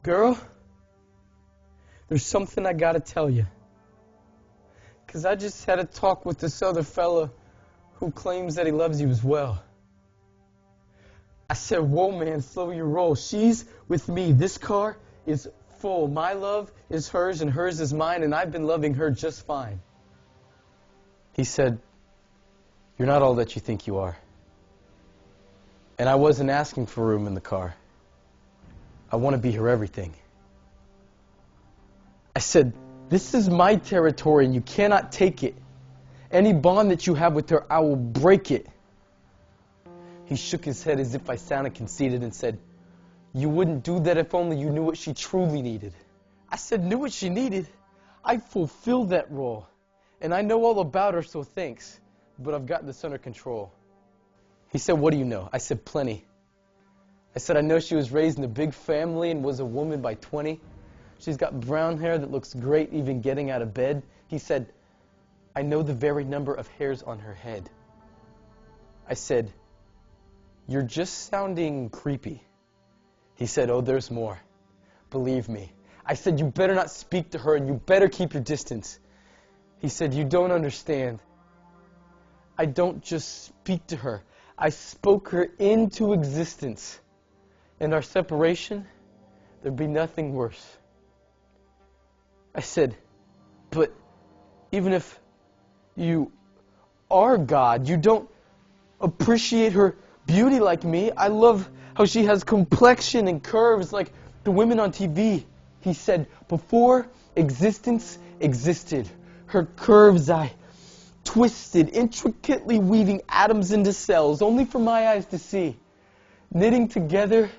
Girl, there's something I gotta tell you. 'Cause I just had a talk with this other fella who claims that he loves you as well. I said, whoa man, slow your roll. She's with me. This car is full. My love is hers and hers is mine, and I've been loving her just fine. He said, you're not all that you think you are. And I wasn't asking for room in the car. I want to be her everything. I said, this is my territory and you cannot take it. Any bond that you have with her, I will break it. He shook his head as if I sounded conceited and said, you wouldn't do that if only you knew what she truly needed. I said, knew what she needed? I fulfilled that role. And I know all about her, so thanks. But I've got this under control. He said, what do you know? I said, plenty. I said, I know she was raised in a big family and was a woman by 20. She's got brown hair that looks great even getting out of bed. He said, I know the very number of hairs on her head. I said, you're just sounding creepy. He said, oh, there's more. Believe me. I said, you better not speak to her and you better keep your distance. He said, you don't understand. I don't just speak to her. I spoke her into existence. And our separation, there'd be nothing worse. I said, but even if you are God, you don't appreciate her beauty like me. I love how she has complexion and curves like the women on TV. He said, before existence existed, her curves I twisted, intricately weaving atoms into cells, only for my eyes to see, knitting together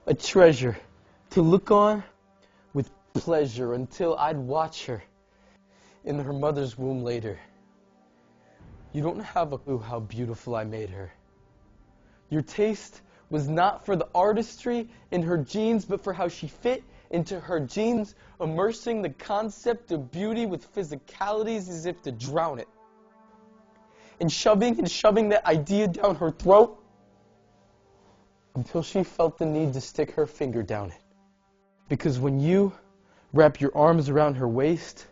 a treasure to look on with pleasure until I'd watch her in her mother's womb later. You don't have a clue how beautiful I made her. Your taste was not for the artistry in her genes, but for how she fit into her genes, immersing the concept of beauty with physicalities as if to drown it. And shoving that idea down her throat until she felt the need to stick her finger down it. Because when you wrap your arms around her waist,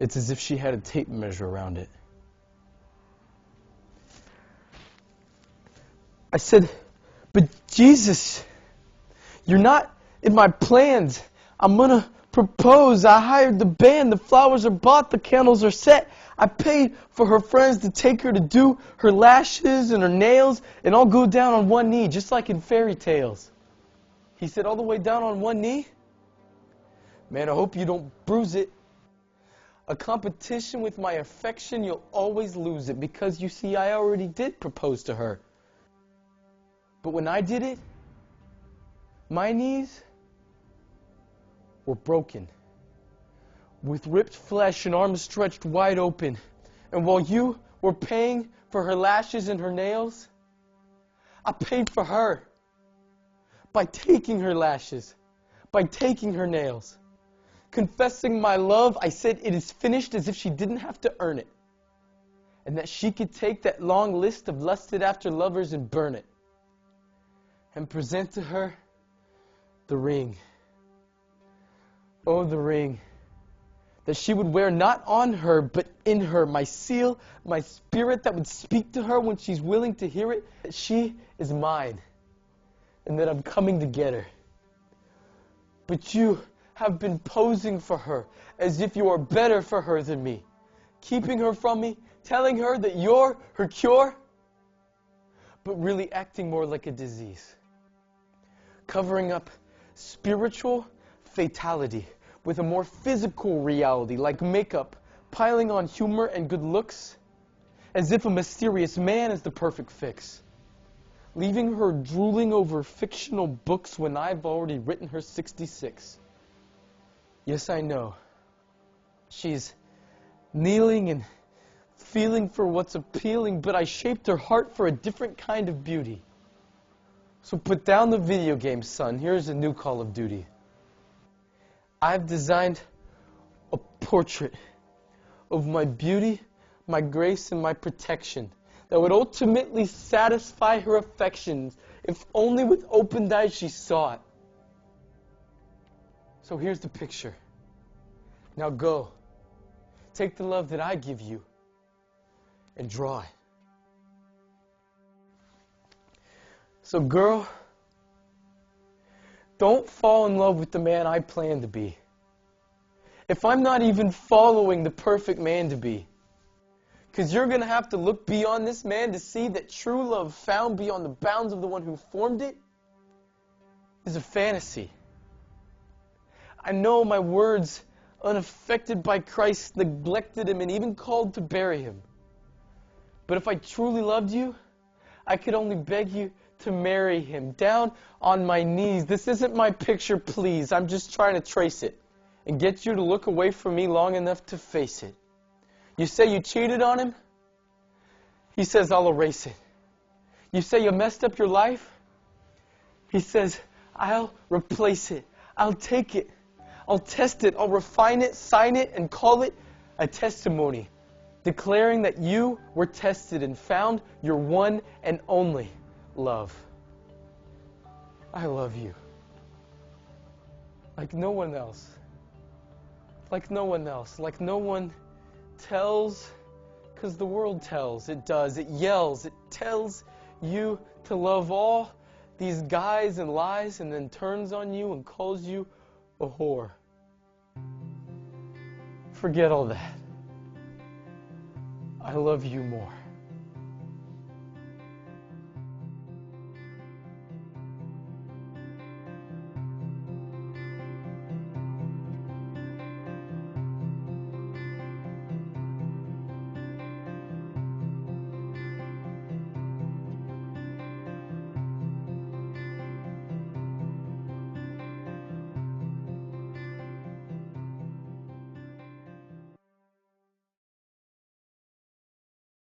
it's as if she had a tape measure around it. I said, but Jesus, you're not in my plans. I'm going to propose. I hired the band. The flowers are bought. The candles are set. I paid for her friends to take her to do her lashes and her nails, and I'll go down on one knee, just like in fairy tales. He said, all the way down on one knee? Man, I hope you don't bruise it. A competition with my affection, you'll always lose it, because you see, I already did propose to her. But when I did it, my knees were broken, with ripped flesh and arms stretched wide open. And while you were paying for her lashes and her nails, I paid for her by taking her lashes, by taking her nails. Confessing my love, I said it is finished, as if she didn't have to earn it. And that she could take that long list of lusted after lovers and burn it. And present to her the ring. Oh, the ring that she would wear not on her, but in her. My seal, my spirit that would speak to her when she's willing to hear it. That she is mine. And that I'm coming to get her. But you have been posing for her as if you are better for her than me. Keeping her from me, telling her that you're her cure, but really acting more like a disease. Covering up spiritual fatality with a more physical reality, like makeup, piling on humor and good looks, as if a mysterious man is the perfect fix. Leaving her drooling over fictional books when I've already written her 66. Yes, I know. She's kneeling and feeling for what's appealing, but I shaped her heart for a different kind of beauty. So put down the video game, son. Here's a new Call of Duty. I've designed a portrait of my beauty, my grace, and my protection that would ultimately satisfy her affections if only with opened eyes she saw it. So here's the picture. Now go. Take the love that I give you and draw it. So girl, don't fall in love with the man I plan to be. If I'm not even following the perfect man to be. Because you're going to have to look beyond this man to see that true love found beyond the bounds of the one who formed it is a fantasy. I know my words, unaffected by Christ, neglected him and even called to bury him. But if I truly loved you, I could only beg you to marry him. Down on my knees. This isn't my picture, please. I'm just trying to trace it and get you to look away from me long enough to face it. You say you cheated on him? He says, I'll erase it. You say you messed up your life? He says, I'll replace it. I'll take it. I'll test it. I'll refine it, sign it, and call it a testimony, declaring that you were tested and found your one and only love. I love you. Like no one else. Like no one else. Like no one tells, because the world tells. It does. It yells. It tells you to love all these guys and lies and then turns on you and calls you a whore. Forget all that. I love you more.